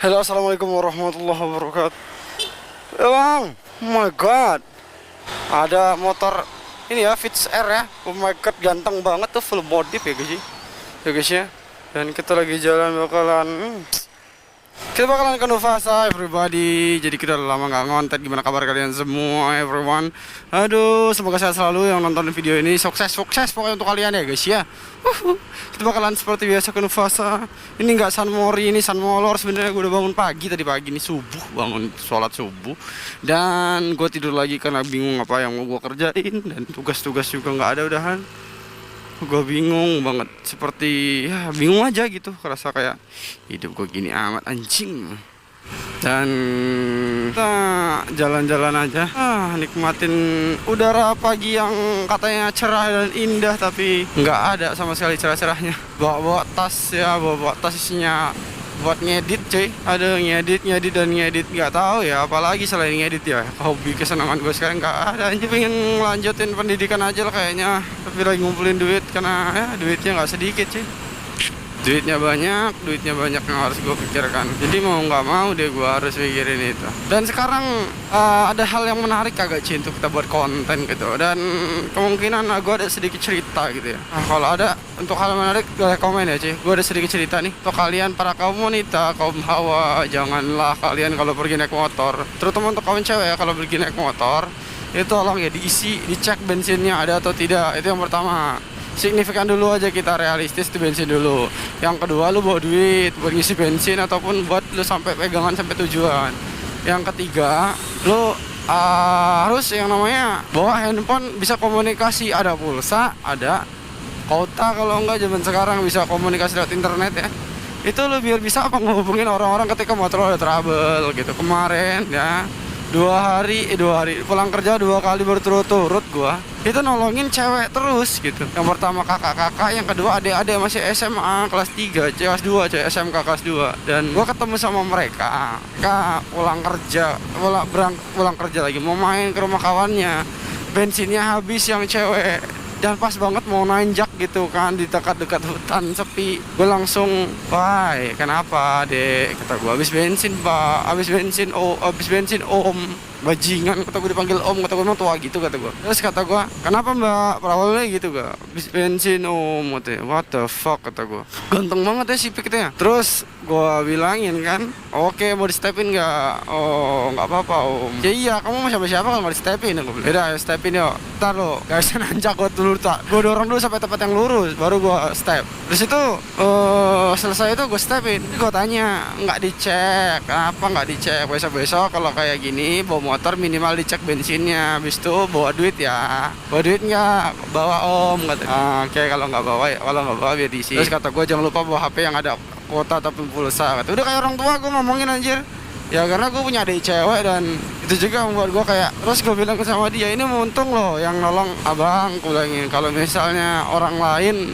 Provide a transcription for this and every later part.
Halo, assalamualaikum warahmatullahi wabarakatuh. Bang, oh my god, ada motor ini ya, Fitz R ya. Oh my god, ganteng banget tuh, full modif ya guys ya. Dan kita lagi jalan kita bakalan ke Nuvasa everybody. Jadi kita udah lama nggak ngonten. Gimana kabar kalian semua everyone? Aduh, semoga sehat selalu yang nonton video ini. Sukses pokoknya untuk kalian ya guys ya. Kita bakalan seperti biasa ke Nuvasa. Ini nggak San Mori, ini San Molor. Sebenarnya gue udah bangun pagi tadi pagi nih, subuh, bangun sholat subuh. Dan gue tidur lagi karena bingung apa yang mau gue kerjain. Dan tugas-tugas juga nggak ada udahan. Gue bingung banget, seperti ya bingung aja gitu, kerasa kayak hidup gue gini amat anjing. Dan kita jalan-jalan aja, nikmatin udara pagi yang katanya cerah dan indah, tapi nggak ada sama sekali cerah-cerahnya. Bawa tas ya, bawa tas isinya buat ngedit cuy. Ada ngedit nggak tahu ya apalagi selain ngedit ya. Hobi kesenangan gue sekarang nggak ada. Ini pengen lanjutin pendidikan aja lah kayaknya, tapi lagi ngumpulin duit karena ya duitnya nggak sedikit cuy. Duitnya banyak yang harus gue pikirkan. Jadi mau nggak mau deh gue harus mikirin itu. Dan sekarang ada hal yang menarik agak cuy untuk kita buat konten gitu. Dan kemungkinan gue ada sedikit cerita gitu ya. Nah, kalau ada untuk hal menarik boleh komen ya cuy. Gue ada sedikit cerita nih untuk kalian para kaum wanita, kaum hawa. Janganlah kalian kalau pergi naik motor, terutama untuk kaum cewek ya, kalau pergi naik motor itu tolong ya diisi, dicek bensinnya ada atau tidak. Itu yang pertama. Signifikan dulu aja, kita realistis tuh bensin dulu. Yang kedua, lu bawa duit buat ngisi bensin ataupun buat lu sampai pegangan sampai tujuan. Yang ketiga, lu harus yang namanya bawa handphone, bisa komunikasi, ada pulsa, ada kota. Kalau enggak zaman sekarang bisa komunikasi lewat internet ya. Itu lu biar bisa ngehubungin orang-orang ketika motor lu ada trouble gitu. Kemarin ya 2 hari pulang kerja 2 kali berturut-turut gua itu nolongin cewek terus gitu. Yang pertama kakak-kakak, yang kedua adik-adik masih SMA kelas 3, kelas 2, SMK kelas 2. Dan gua ketemu sama mereka pulang kerja lagi mau main ke rumah kawannya, bensinnya habis yang cewek. Dan pas banget mau nanjak gitu kan di dekat hutan sepi. Gue langsung, wah kenapa dek? Kata gue habis bensin pak, habis bensin om. Bajingan, kata gue dipanggil om, kata gue emang tua gitu kata gue. Terus kata gue, kenapa mbak? Perawalnya gitu gak? Habis bensin om, katanya. What the fuck kata gue. Ganteng banget ya si piketnya. Terus gue bilangin kan, oke mau di stepin gak? Oh nggak apa-apa om. Ya iya, kamu mau siapa kalau mau di stepin? Gue bilang, yaudah stepin yuk. Ntar lo, gak bisa nanjak gue dulu tak. Gue dorong dulu sampai tempat yang lurus, baru gue step. Terus itu selesai itu gue stepin. Gue tanya, nggak dicek? Apa nggak dicek? Besok kalau kayak gini bawa motor minimal dicek bensinnya. Habis itu bawa duit ya. Bawa duit nggak? Bawa om kata. Oke, kalau nggak bawa biar diisi. Terus kata gue jangan lupa bawa HP yang ada kuota ataupun pulsa. Kata udah kayak orang tua gue ngomongin anjir. Ya karena gue punya adik cewek dan itu juga membuat gue kayak. Terus gue bilang sama dia, ini untung loh yang nolong abang. Gue bilangin kalau misalnya orang lain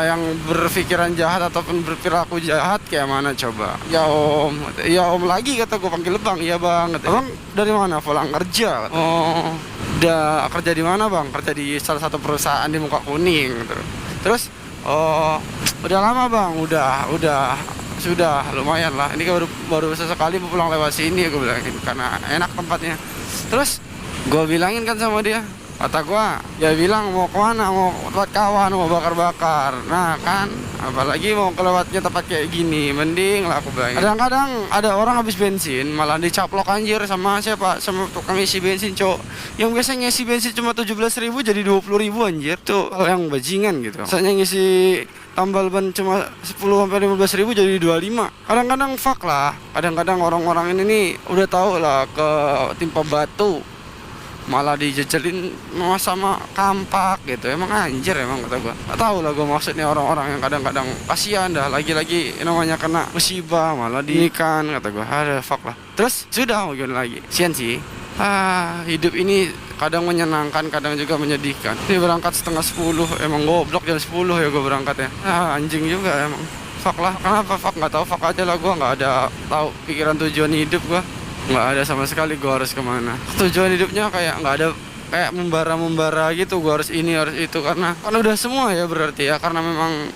yang berpikiran jahat ataupun berperilaku jahat kayak mana coba. Ya om lagi kata gue, panggil bang. Iya bang kata. Abang dari mana? Pulang kerja kata. Oh udah kerja di mana bang? Kerja di salah satu perusahaan di Muka Kuning gitu. Terus oh udah lama bang? Udah sudah lumayan lah, ini baru sesekali pulang lewat sini gue bilangin karena enak tempatnya. Terus gue bilangin kan sama dia, kata gue ya bilang mau kemana, mau tempat kawan, mau bakar-bakar. Nah kan apalagi mau kelewatnya tempat kayak gini, mending lah aku bilangin. Kadang-kadang ada orang habis bensin malah dicaplok anjir sama siapa, sama tukang isi bensin cok, yang biasanya ngisi bensin cuma 17.000 jadi 20.000 anjir. Tuh yang bajingan gitu. Misalnya ngisi tambal ban cuma 10-15 ribu jadi 25. Kadang-kadang fuck lah. Kadang-kadang orang-orang ini nih udah tahu lah ke timpa batu malah dijejelin sama kampak gitu. Emang anjir emang kata gua. Gak tahu lah gua maksudnya orang-orang yang kadang-kadang kasihan dah, lagi-lagi namanya kena musibah malah diikan kata gua. Ada fuck lah. Terus sudah mau gimana lagi? Sian sih. Hidup ini kadang menyenangkan, kadang juga menyedihkan. Ini berangkat setengah 10, emang goblok jam 10 ya gue berangkat ya. Anjing juga emang. Fuck lah, kenapa fuck? Nggak tahu, fuck aja lah gue. Nggak ada tahu pikiran tujuan hidup gue. Nggak ada sama sekali gue harus kemana. Tujuan hidupnya kayak nggak ada, kayak membara gitu. Gue harus ini, harus itu, karena kan udah semua ya berarti ya. Karena memang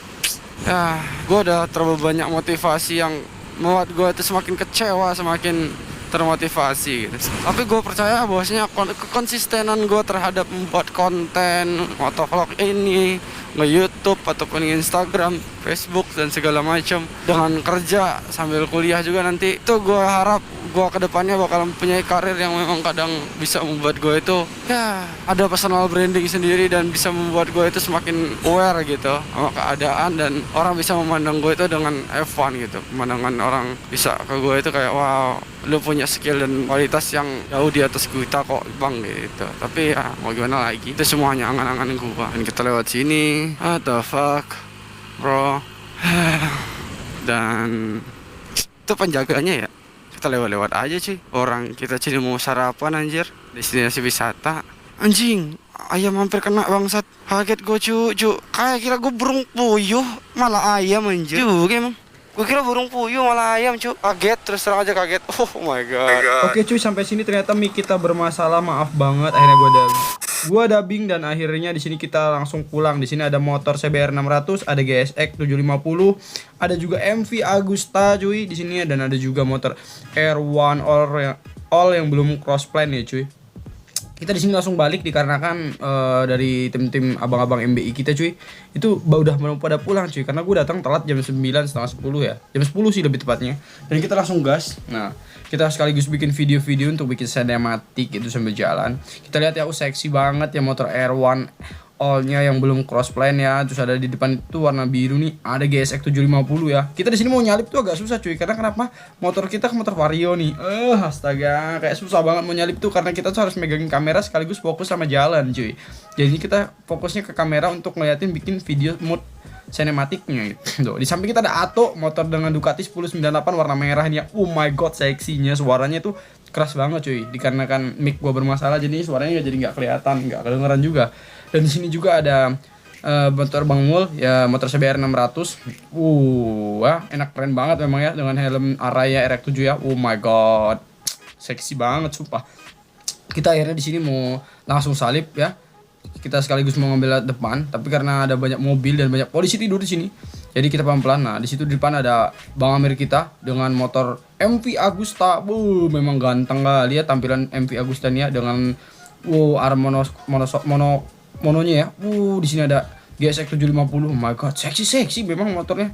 ya gue udah terlalu banyak motivasi yang membuat gue itu semakin kecewa, semakin termotivasi gitu. Tapi gue percaya bahwasanya kekonsistenan gue terhadap membuat konten motovlog ini, nge-YouTube ataupun Instagram, Facebook dan segala macam, dengan kerja sambil kuliah juga nanti, itu gue harap gue kedepannya bakal mempunyai karir yang memang kadang bisa membuat gue itu ya ada personal branding sendiri dan bisa membuat gue itu semakin aware gitu sama keadaan, dan orang bisa memandang gue itu dengan F1 gitu. Pemandangan orang bisa ke gue itu kayak wow, lu punya skill dan kualitas yang jauh di atas kita kok bang gitu. Tapi ya mau gimana lagi, itu semuanya angan-angan gue. Dan kita lewat sini, what the fuck bro. Dan itu penjaganya ya, kita lewat-lewat aja cuy. Orang kita sini mau sarapan anjir, destinasi wisata. Anjing, ayam hampir kena bangsat. Kaget gue cu. Kayak kira gue burung puyuh, malah ayam anjir. Juga emang. Gue kira burung puyuh malah ayam cu. Kaget, terus terang aja kaget. Oh my god. Oke cuy, sampai sini ternyata mic kita bermasalah, maaf banget. Akhirnya gua dubbing dan akhirnya di sini kita langsung pulang. Di sini ada motor CBR 600, ada GSX 750, ada juga MV Agusta cuy di sini, dan ada juga motor R1 all yang belum cross plan ya cuy. Kita di sini langsung balik dikarenakan dari tim-tim abang-abang MBI kita cuy itu udah mau pada pulang cuy, karena gue datang telat jam 9, setengah 10 ya, jam 10 sih lebih tepatnya. Dan kita langsung gas. Nah, kita sekaligus bikin video-video untuk bikin sinematik itu sambil jalan. Kita lihat ya, seksi banget ya motor R1 all-nya yang belum cross plan ya. Terus ada di depan itu warna biru nih, ada GSX 750 ya. Kita di sini mau nyalip tuh agak susah cuy, karena kenapa? Motor kita motor Vario nih. Astaga, kayak susah banget mau nyalip tuh, karena kita tuh harus megangin kamera sekaligus fokus sama jalan cuy. Jadi kita fokusnya ke kamera untuk ngeliatin bikin video mood sinematiknya gitu. Di samping kita ada Ato, motor dengan Ducati 1098 warna merah nih ya. Oh my god, seksinya, suaranya tuh keras banget cuy. Dikarenakan mic gua bermasalah, jadi suaranya nggak kelihatan, nggak kedengeran juga. Dan di sini juga ada motor Bang Mul ya, motor CBR 600. Enak, keren banget memang ya, dengan helm Araya RX7 ya. Oh my god, seksi banget sumpah. Kita akhirnya di sini mau langsung salip ya. Kita sekaligus mau ngambil depan, tapi karena ada banyak mobil dan banyak polisi tidur di sini, jadi kita pelan-pelan. Nah, di situ di depan ada Bang Amir kita dengan motor MV Agusta. Memang ganteng gak? Lihat tampilan MV Agusta nih ya, dengan arm mononya ya. Di sini ada GSX 750. Oh my god, seksi memang motornya.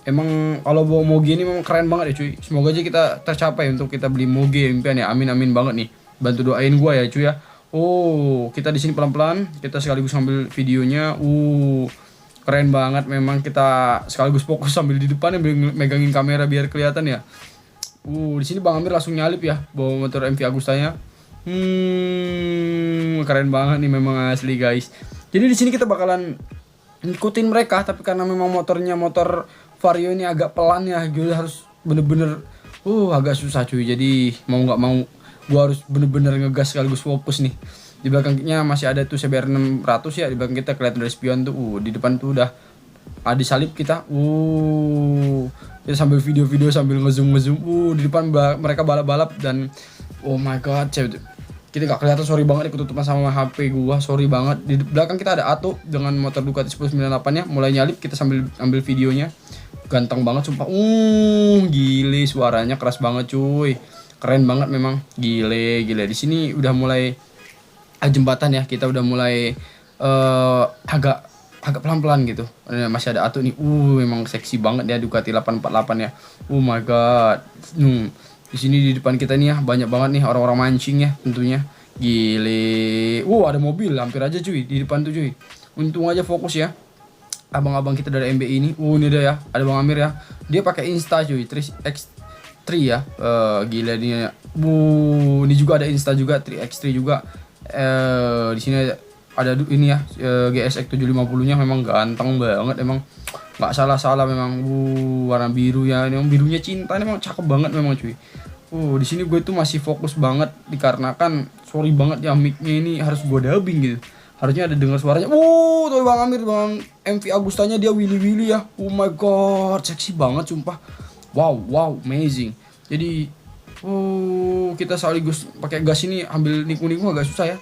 Emang kalau bawa Moge ini memang keren banget ya cuy. Semoga aja kita tercapai untuk kita beli Moge impian ya. Amin banget nih. Bantu doain gua ya cuy ya. Kita di sini pelan-pelan, kita sekaligus ambil videonya. Keren banget memang, kita sekaligus fokus sambil di depan megangin kamera biar kelihatan ya. Di sini Bang Amir langsung nyalip ya, bawa motor MV Agustanya. Keren banget nih memang asli guys. Jadi di sini kita bakalan ngikutin mereka, tapi karena memang motornya motor Vario ini agak pelan ya, gue harus bener-bener agak susah cuy. Jadi mau nggak mau gua harus bener-bener ngegas sekaligus fokus nih. Di belakangnya masih ada tuh CBR 600 ya, di belakang kita kelihatan dari spion tuh. Di depan tuh udah ada salib kita. Kita sambil video-video sambil ngezoom. Di depan mereka balap-balap dan oh my god, kita gak kelihatan, sorry banget nih ketutupan sama HP gua, sorry banget. Di belakang kita ada Ato dengan motor Ducati 1098 nya, mulai nyalip, kita sambil ambil videonya. Ganteng banget sumpah. Gile, suaranya keras banget cuy. Keren banget memang, gile. Di sini udah mulai jembatan ya, kita udah mulai agak pelan-pelan gitu. Masih ada Ato nih, memang seksi banget ya Ducati 848 ya. Oh my god. Di sini di depan kita nih ya, banyak banget nih orang-orang mancing ya tentunya. Gile. Ada mobil hampir aja cuy di depan tuh cuy. Untung aja fokus ya. Abang-abang kita dari MBI ini. Ini ada ya, ada Bang Amir ya. Dia pakai Insta cuy, 3X3 ya. Gila dia. Ini juga ada Insta juga, 3X3 juga. Di sini ada ini ya, GSX 750-nya memang ganteng banget emang. Enggak salah memang. Warna biru ya. Ini memang birunya cinta, ini memang cakep banget memang cuy. Di sini gue tuh masih fokus banget dikarenakan sorry banget ya, mic-nya ini harus gue dubbing gitu. Harusnya ada dengar suaranya. Tuh Bang Amir, Bang MV Agustanya dia willy ya. Oh my god, seksi banget sumpah. Wow, amazing. Jadi kita sekaligus pakai gas ini ambil niku-niku agak susah ya.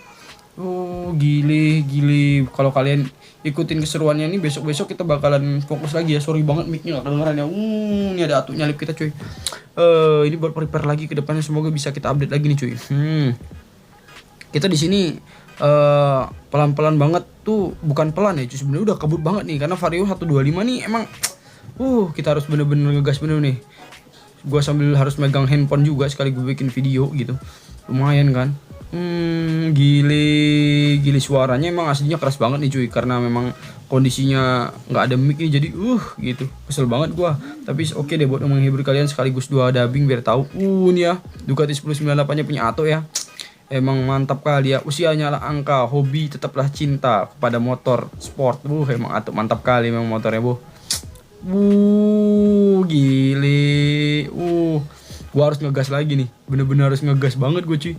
Oh, gile. Kalau kalian ikutin keseruannya nih, besok-besok kita bakalan fokus lagi ya. Sorry banget mic-nya gak kedengeran ya. Ini ada atu nyalip kita cuy. Ini buat prepare lagi ke depannya, semoga bisa kita update lagi nih cuy. Kita di sini pelan-pelan banget tuh, bukan pelan ya cuy, sebenarnya udah kabut banget nih karena Vario 125 nih emang kita harus bener-bener ngegas bener nih. Gua sambil harus megang handphone juga sekali gue bikin video gitu. Lumayan kan. Gile suaranya emang aslinya keras banget nih cuy, karena memang kondisinya nggak ada mic nih, jadi gitu kesel banget gua. Tapi oke deh buat menghibur kalian sekaligus dua dubbing biar tahu. Nih ya Ducati 1098 nya punya Ato ya, emang mantap kali ya. Usianya lah angka, hobi tetaplah cinta kepada motor sport. Emang Ato mantap kali memang motornya gile. Gua harus ngegas lagi nih, bener-bener harus ngegas banget gue cuy,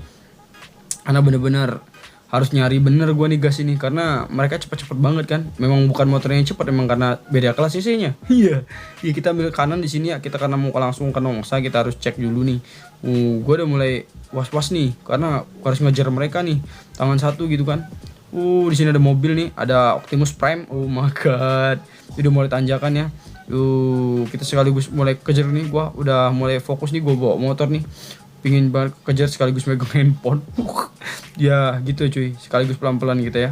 karena bener-bener harus nyari bener gue nih gas ini, karena mereka cepet-cepet banget kan. Memang bukan motornya yang cepet, emang karena beda kelas cc-nya. Iya, kita ambil kanan di sini ya, kita karena mau langsung ke Nongsa kita harus cek dulu nih. Gue udah mulai was-was nih karena harus ngejar mereka nih tangan satu gitu kan. Di sini ada mobil nih, ada Optimus Prime. Oh my god, udah mulai tanjakan ya. Kita sekaligus mulai kejar nih, gua udah mulai fokus nih, gua bawa motor nih, pingin banget kejar sekaligus megang handphone. Ya gitu cuy, sekaligus pelan-pelan gitu ya.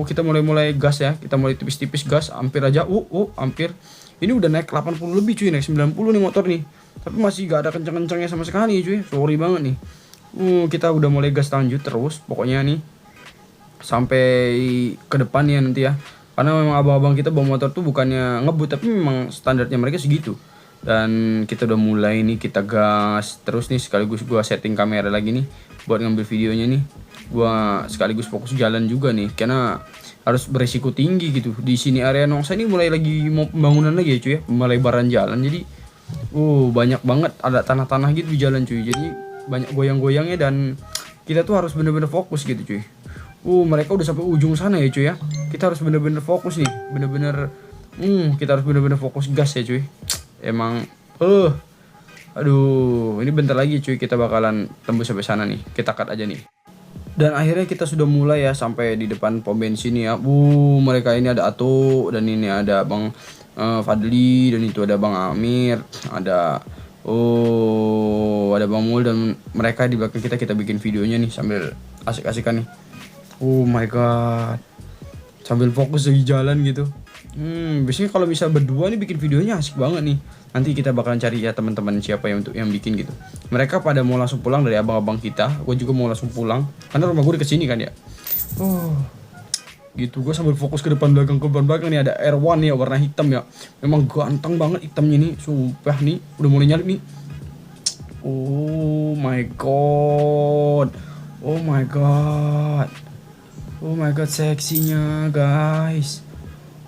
Kita mulai gas ya, kita mulai tipis-tipis gas, hampir aja. Hampir. Ini udah naik 80 lebih cuy, naik 90 nih motor nih. Tapi masih gak ada kenceng-kencengnya sama sekali cuy, sorry banget nih. Kita udah mulai gas lanjut terus, pokoknya nih sampai ke depan ya nanti ya. Karena memang abang-abang kita bawa motor tuh bukannya ngebut, tapi memang standarnya mereka segitu. Dan kita udah mulai nih, kita gas terus nih, sekaligus gua setting kamera lagi nih buat ngambil videonya nih. Gua sekaligus fokus jalan juga nih, karena harus beresiko tinggi gitu. Di sini area Nongsa ini mulai lagi mau pembangunan lagi ya cuy ya, pemelebaran jalan. Jadi banyak banget ada tanah-tanah gitu di jalan cuy. Jadi banyak goyang-goyangnya dan kita tuh harus bener-bener fokus gitu cuy. Mereka udah sampai ujung sana ya cuy ya. Kita harus bener-bener fokus nih, bener-bener kita harus bener-bener fokus gas ya cuy. Emang ini bentar lagi cuy kita bakalan tembus sampai sana nih. Kita cut aja nih. Dan akhirnya kita sudah mulai ya sampai di depan pom bensin ya. Mereka ini ada Ato, dan ini ada Bang Fadli, dan itu ada Bang Amir, ada ada Bang Mul, dan mereka di belakang kita bikin videonya nih sambil asik-asikan nih. Oh my god, sambil fokus lagi jalan gitu. Biasanya kalau bisa berdua nih bikin videonya asik banget nih. Nanti kita bakalan cari ya teman-teman siapa yang bikin gitu. Mereka pada mau langsung pulang dari abang-abang kita, gue juga mau langsung pulang karena rumah gue di kesini kan ya. Gitu, gue sambil fokus ke depan belakang nih. Ada R1 nih warna hitam ya, memang ganteng banget hitamnya nih, sumpah nih udah mulai nyalip nih. Oh my god, seksinya guys.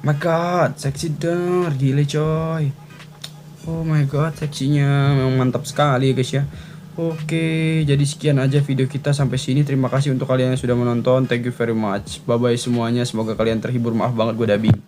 My god, seksi der, gile coy. Oh my god, seksinya memang mantap sekali ya guys ya. Oke, jadi sekian aja video kita sampai sini. Terima kasih untuk kalian yang sudah menonton. Thank you very much. Bye bye semuanya. Semoga kalian terhibur. Maaf banget gue dubbing.